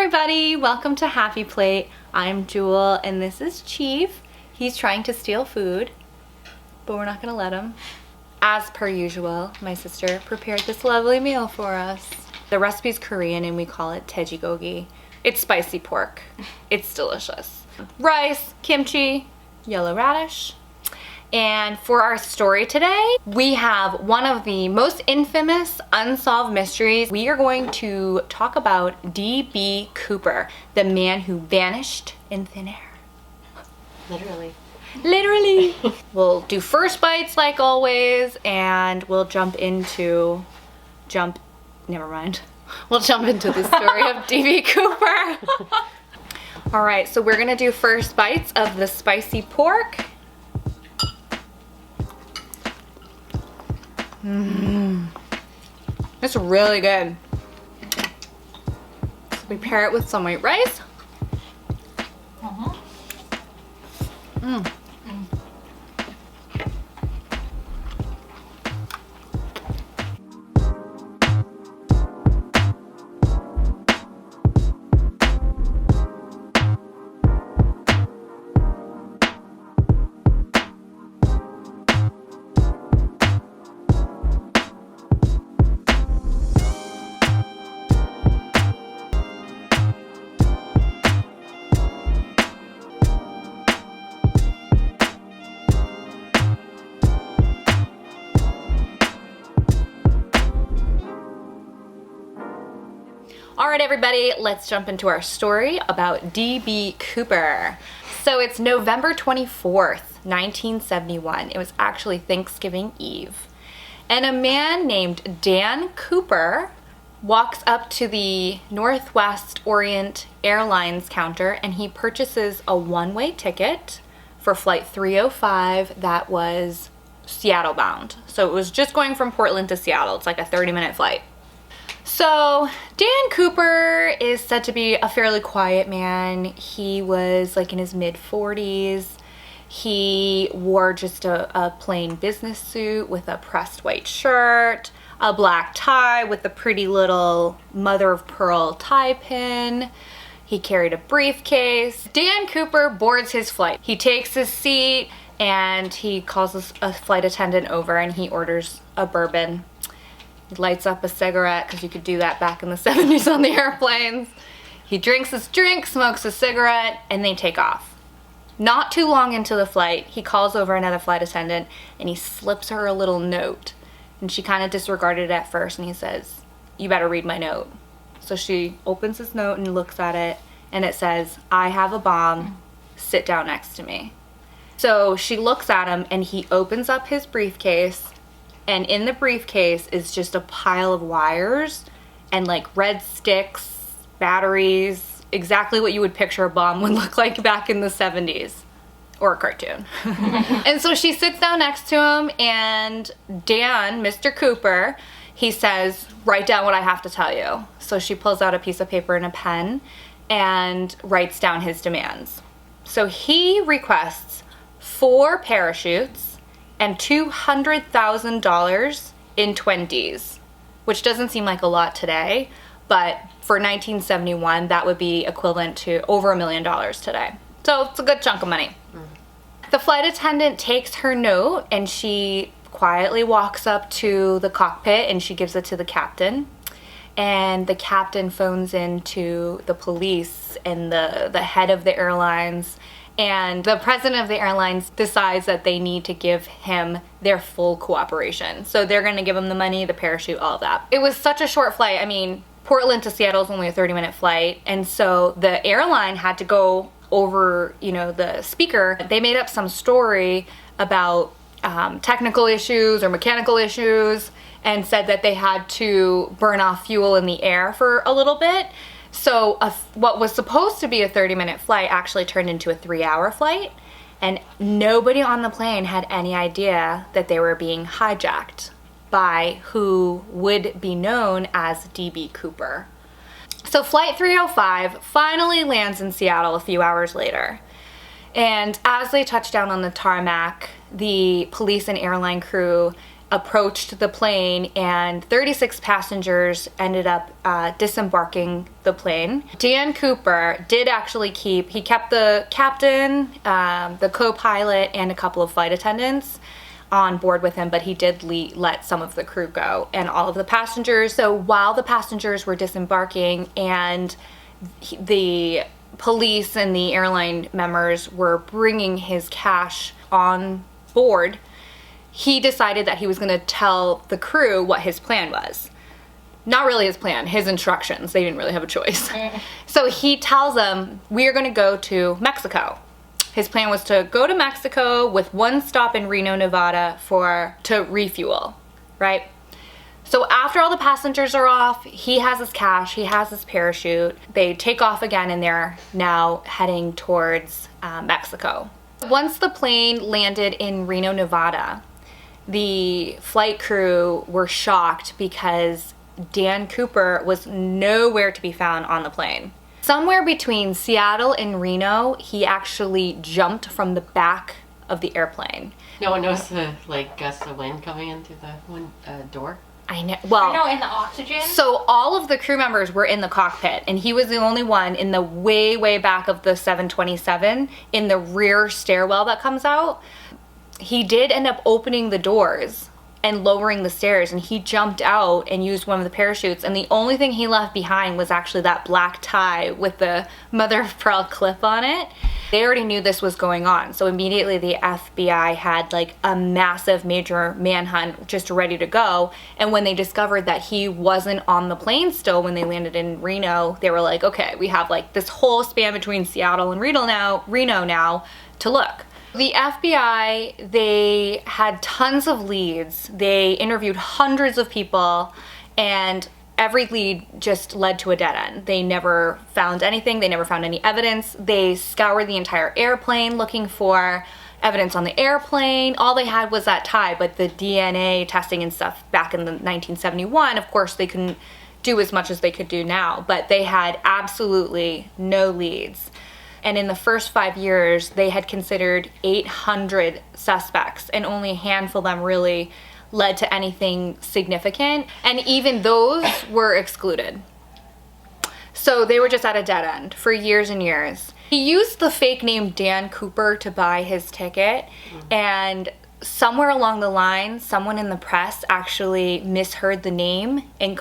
everybody, welcome to Happy Plate. I'm Jewel and this is Chief. He's trying to steal food, but we're not gonna let him. As per usual, my sister prepared this lovely meal for us. The recipe's Korean and we call it daejigogi. It's spicy pork. It's delicious. Rice, kimchi, yellow radish. And for our story today, we have one of the most infamous unsolved mysteries. We are going to talk about D.B. Cooper, the man who vanished in thin air. Literally. We'll do first bites like always, and we'll jump into We'll jump into the story of D.B. Cooper. All right, so we're gonna do first bites of the spicy pork. It's really good. So we pair it with some white rice. All right, everybody, let's jump into our story about D.B. Cooper. So it's November 24th, 1971. It was actually Thanksgiving Eve. And a man named Dan Cooper walks up to the Northwest Orient Airlines counter and he purchases a one-way ticket for flight 305 that was Seattle bound. So it was just going from Portland to Seattle. It's like a 30-minute flight. So Dan Cooper is said to be a fairly quiet man. He was like in his mid-40s. He wore just a plain business suit with a pressed white shirt, a black tie with a pretty little mother of pearl tie pin. He carried a briefcase. Dan Cooper boards his flight. He takes his seat and he calls a flight attendant over and he orders a bourbon. He lights up a cigarette because you could do that back in the 70s on the airplanes. He drinks his drink, smokes a cigarette, and they take off. Not too long into the flight, he calls over another flight attendant and he slips her a little note. And she kind of disregarded it at first and he says, "You better read my note." So she opens his note and looks at it and it says, "I have a bomb, sit down next to me." So she looks at him and he opens up his briefcase. And in the briefcase is just a pile of wires and like red sticks, batteries, exactly what you would picture a bomb would look like back in the 70s or a cartoon. And so she sits down next to him and Dan, Mr. Cooper, he says, "Write down what I have to tell you." So she pulls out a piece of paper and a pen and writes down his demands. So he requests 4 parachutes and $200,000 in 20s, which doesn't seem like a lot today, but for 1971, that would be equivalent to over $1 million today. So it's a good chunk of money. The flight attendant takes her note and she quietly walks up to the cockpit and she gives it to the captain. And the captain phones in to the police and the head of the airlines. And the president of the airlines decides that they need to give him their full cooperation. So they're going to give him the money, the parachute, all of that. It was such a short flight. I mean, Portland to Seattle is only a 30-minute flight. And so the airline had to go over, the speaker. They made up some story about technical issues or mechanical issues and said that they had to burn off fuel in the air for a little bit. So what was supposed to be a 30-minute flight actually turned into a 3-hour flight, and nobody on the plane had any idea that they were being hijacked by who would be known as D.B. Cooper. So Flight 305 finally lands in Seattle a few hours later. And as they touch down on the tarmac, the police and airline crew approached the plane, and 36 passengers ended up disembarking the plane. Dan Cooper did actually kept the captain, the co-pilot, and a couple of flight attendants on board with him, but he did let some of the crew go and all of the passengers. So while the passengers were disembarking and the police and the airline members were bringing his cash on board, he decided that he was going to tell the crew what his plan was. Not really his plan, his instructions. They didn't really have a choice. So he tells them, we are going to go to Mexico. His plan was to go to Mexico with one stop in Reno, Nevada to refuel, right? So after all the passengers are off, he has his cash, he has his parachute. They take off again, and they're now heading towards Mexico. Once the plane landed in Reno, Nevada, the flight crew were shocked because Dan Cooper was nowhere to be found on the plane. Somewhere between Seattle and Reno, he actually jumped from the back of the airplane. No one knows the gust of wind coming in through the door. I know. Well, I know, in the oxygen. So all of the crew members were in the cockpit, and he was the only one in the way back of the 727 in the rear stairwell that comes out. He did end up opening the doors and lowering the stairs, and he jumped out and used one of the parachutes, and the only thing he left behind was actually that black tie with the mother of pearl clip on it. They already knew this was going on, so immediately the FBI had a massive major manhunt just ready to go. And when they discovered that he wasn't on the plane still when they landed in Reno, they were like, okay, we have this whole span between Seattle and Reno now to look. The FBI, they had tons of leads. They interviewed hundreds of people, and every lead just led to a dead end. They never found anything. They never found any evidence. They scoured the entire airplane looking for evidence on the airplane. All they had was that tie, but the DNA testing and stuff back in the 1971, of course, they couldn't do as much as they could do now, but they had absolutely no leads. And in the first 5 years, they had considered 800 suspects, and only a handful of them really led to anything significant. And even those were excluded. So they were just at a dead end for years and years. He used the fake name Dan Cooper to buy his ticket, and somewhere along the line, someone in the press actually misheard the name and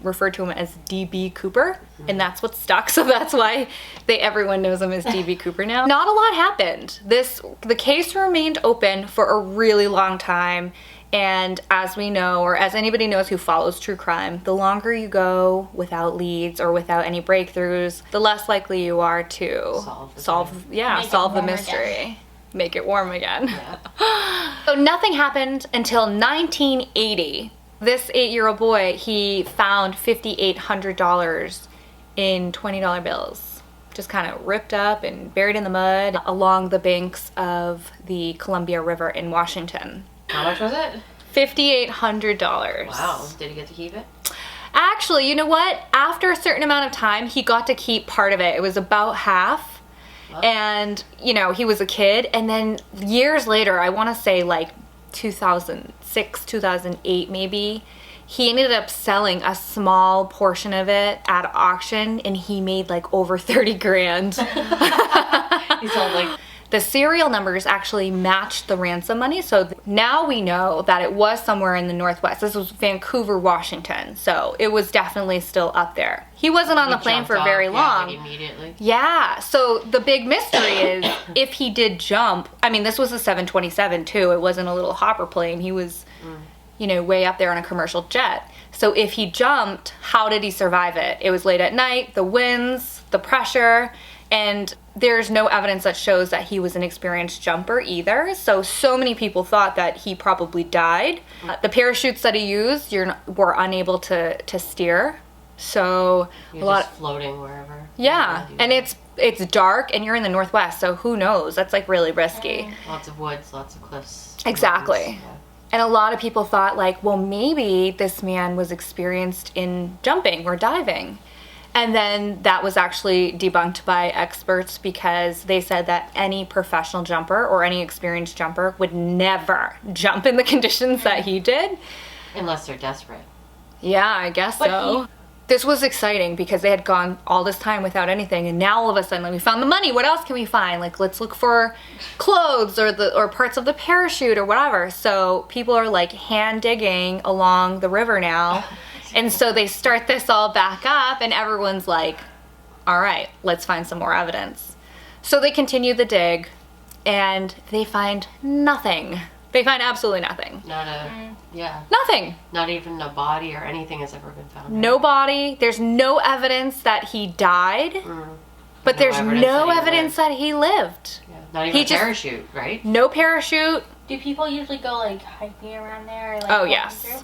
referred to him as DB Cooper, and that's what stuck. So that's why everyone knows him as DB Cooper now. Not a lot happened. The case remained open for a really long time, and as we know, or as anybody knows who follows true crime, the longer you go without leads or without any breakthroughs, the less likely you are to solve the mystery. Again. Make it warm again. Yeah. So nothing happened until 1980. This 8-year-old boy, he found $5,800 in $20 bills, just kind of ripped up and buried in the mud along the banks of the Columbia River in Washington. How much was it? $5,800. Wow. Did he get to keep it? Actually, you know what? After a certain amount of time, he got to keep part of it. It was about half. And, he was a kid. And then years later, I want to say 2006, 2008 maybe, he ended up selling a small portion of it at auction, and he made over 30 grand. He sold The serial numbers actually matched the ransom money, so now we know that it was somewhere in the Northwest. This was Vancouver, Washington, so it was definitely still up there. He wasn't on the plane for very long. Yeah, immediately. Yeah, so the big mystery is if he did jump. I mean, this was a 727 too. It wasn't a little hopper plane. He was, way up there on a commercial jet. So if he jumped, how did he survive it? It was late at night, the winds, the pressure, and there's no evidence that shows that he was an experienced jumper either. So many people thought that he probably died. The parachutes that he used were unable to steer. So you're just floating wherever. Yeah, and it's dark, and you're in the Northwest, so who knows? That's really risky. Lots of woods, lots of cliffs. Exactly. Mountains, yeah. And a lot of people thought well, maybe this man was experienced in jumping or diving. And then that was actually debunked by experts because they said that any professional jumper or any experienced jumper would never jump in the conditions that he did. Unless they're desperate. Yeah, I guess so. This was exciting because they had gone all this time without anything, and now all of a sudden, like, we found the money. What else can we find? Like, let's look for clothes or parts of the parachute or whatever. So people are like hand digging along the river now. And so they start this all back up, and everyone's like, all right, let's find some more evidence. So they continue the dig, and they find nothing. They find absolutely nothing. Nothing. Not even a body or anything has ever been found. No body. There's no evidence that he died, but there's no evidence that he lived. Yeah. Not even a parachute, right? No parachute. Do people usually go like hiking around there? Or, like, oh, yes.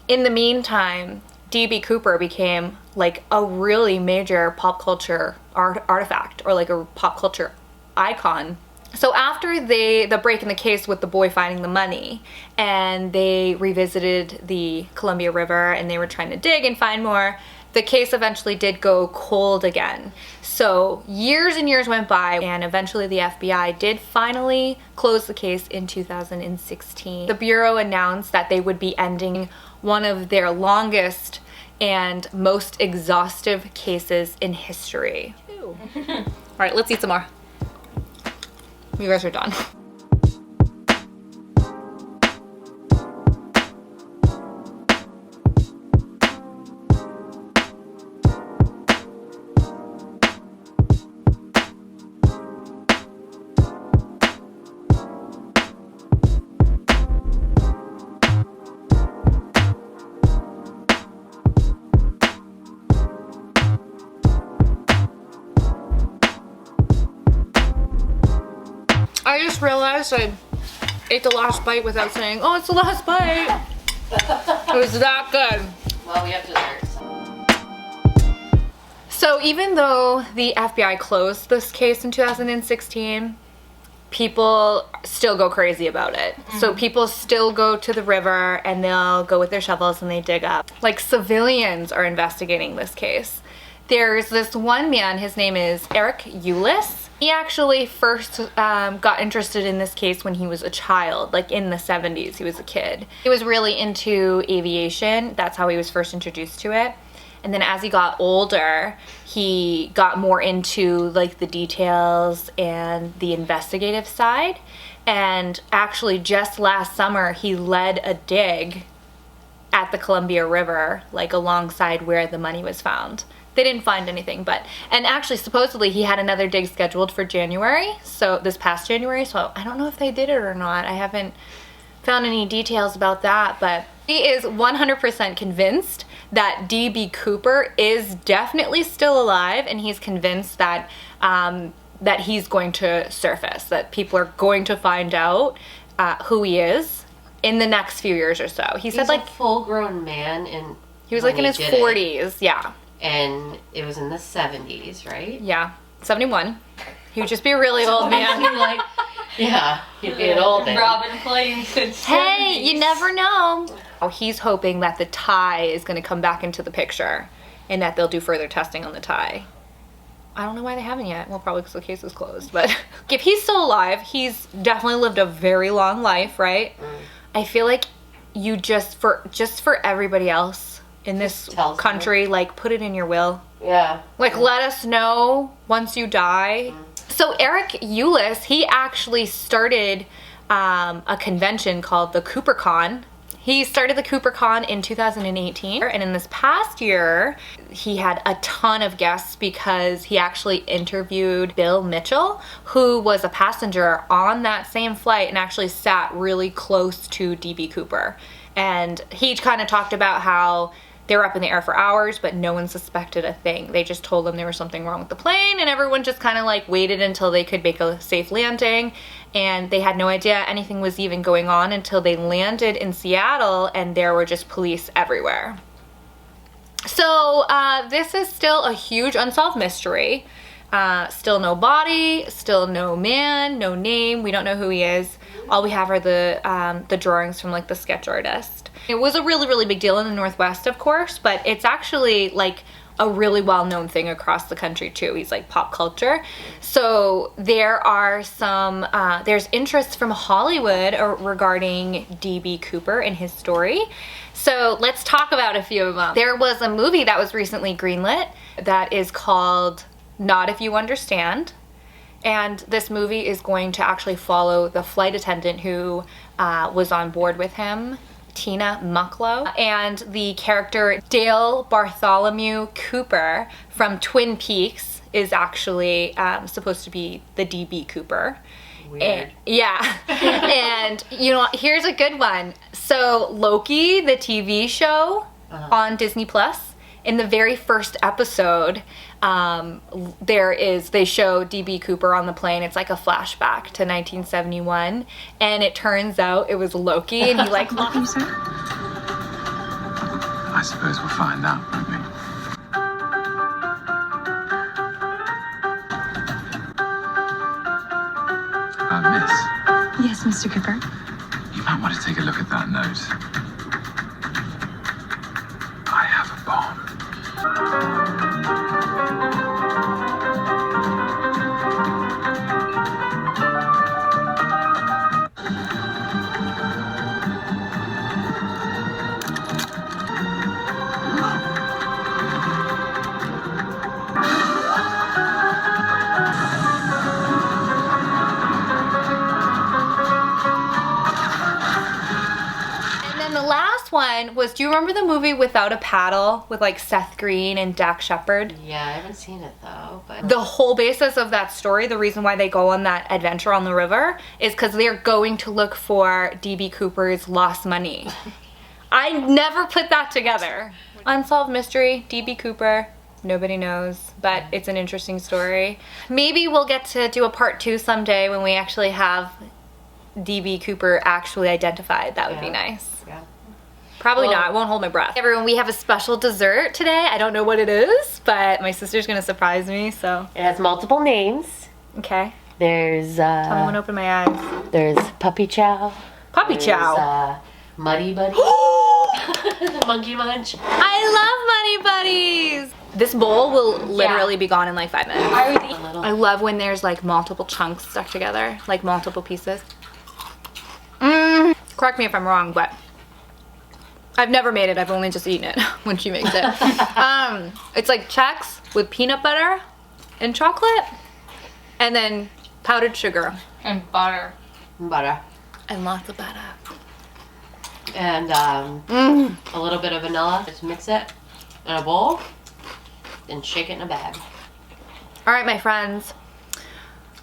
In the meantime, D.B. Cooper became like a really major pop culture artifact, or like a pop culture icon. So after the break in the case with the boy finding the money, and they revisited the Columbia River and they were trying to dig and find more, the case eventually did go cold again. So years and years went by, and eventually the FBI did finally close the case in 2016. The Bureau announced that they would be ending one of their longest and most exhaustive cases in history. All right, let's eat some more. You guys are done. I just realized I ate the last bite without saying, oh, it's the last bite. It was that good. Well, we have desserts. So even though the FBI closed this case in 2016, people still go crazy about it. So people still go to the river and they'll go with their shovels and they dig up. Like, civilians are investigating this case. There's this one man, his name is Eric Eulis. He actually first got interested in this case when he was a child, like in the 70s. He was a kid. He was really into aviation. That's how he was first introduced to it. And then as he got older, he got more into like the details and the investigative side. And actually just last summer, he led a dig at the Columbia River, like alongside where the money was found. They didn't find anything, and actually supposedly he had another dig scheduled for January, so this past January, so I don't know if they did it or not. I haven't found any details about that, but he is 100% convinced that D.B. Cooper is definitely still alive, and he's convinced that that he's going to surface, that people are going to find out who he is in the next few years or so. He said, like, a full-grown man, and he was like in his 40s, yeah. And it was in the 70s, right? Yeah, 71. He would just be a really old man. Like, yeah, he'd be an old man. Robin Plains. Hey, you never know. Oh, he's hoping that the tie is going to come back into the picture and that they'll do further testing on the tie. I don't know why they haven't yet. Well, probably because the case is closed. But if he's still alive, he's definitely lived a very long life, right? I feel like you just for everybody else in this country, like, put it in your will. Yeah. Like, let us know once you die. So Eric Eulis, he actually started a convention called the CooperCon. He started the CooperCon in 2018, and in this past year, he had a ton of guests because he actually interviewed Bill Mitchell, who was a passenger on that same flight and actually sat really close to D.B. Cooper. And he kind of talked about how they were up in the air for hours, but no one suspected a thing. They just told them there was something wrong with the plane, and everyone just kind of like waited until they could make a safe landing, and they had no idea anything was even going on until they landed in Seattle, and there were just police everywhere. So this is still a huge unsolved mystery. Still no body, still no man, no name. We don't know who he is. All we have are the drawings from like the sketch artist. It was a really, really big deal in the Northwest, of course, but it's actually like a really well-known thing across the country too. He's like pop culture. So there are some, there's interest from Hollywood regarding D.B. Cooper and his story. So let's talk about a few of them. There was a movie that was recently greenlit that is called Not If You Understand. And this movie is going to actually follow the flight attendant who was on board with him, Tina Mucklow, and the character Dale Bartholomew Cooper from Twin Peaks is actually supposed to be the D.B. Cooper. Weird. Yeah. And, you know, here's a good one. So Loki, the TV show on Disney Plus, in the very first episode, they show D.B. Cooper on the plane. It's like a flashback to 1971, and it turns out it was Loki, and he like lost. I suppose we'll find out, won't we? Miss. Yes, Mr. Cooper. You might want to take a look at that note. I have a bomb. One was, do you remember the movie Without a Paddle with like Seth Green and Dak Shepard? Yeah, I haven't seen it though. But the whole basis of that story, the reason why they go on that adventure on the river, is because they're going to look for D.B. Cooper's lost money. I never put that together. Unsolved mystery, D.B. Cooper. Nobody knows, but it's an interesting story. Maybe we'll get to do a part 2 someday when we actually have D.B. Cooper actually identified. That would be nice. Yeah. Probably not. I won't hold my breath. Everyone, we have a special dessert today. I don't know what it is, but my sister's gonna surprise me, so. It has multiple names. Okay. There's Tell me when to open my eyes. there's Puppy Chow. Puppy Chow. There's Muddy Buddy. Monkey Munch. I love Money Buddies. This bowl will literally be gone in like 5 minutes. I would eat. A little. I love when there's like multiple chunks stuck together, like multiple pieces. Correct me if I'm wrong, but I've never made it. I've only just eaten it when she makes it. It's like Chex with peanut butter and chocolate, and then powdered sugar And butter. Butter. and lots of butter. And a little bit of vanilla. Just mix it in a bowl and shake it in a bag. All right, my friends.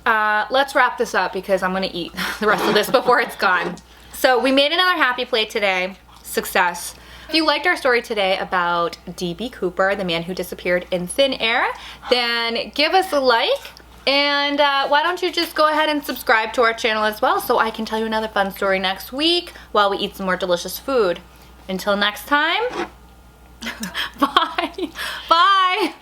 Let's wrap this up because I'm gonna eat the rest of this before it's gone. So we made another happy plate today. Success. If you liked our story today about D.B. Cooper, the man who disappeared in thin air, then give us a like. And why don't you just go ahead and subscribe to our channel as well so I can tell you another fun story next week while we eat some more delicious food. Until next time, bye. Bye.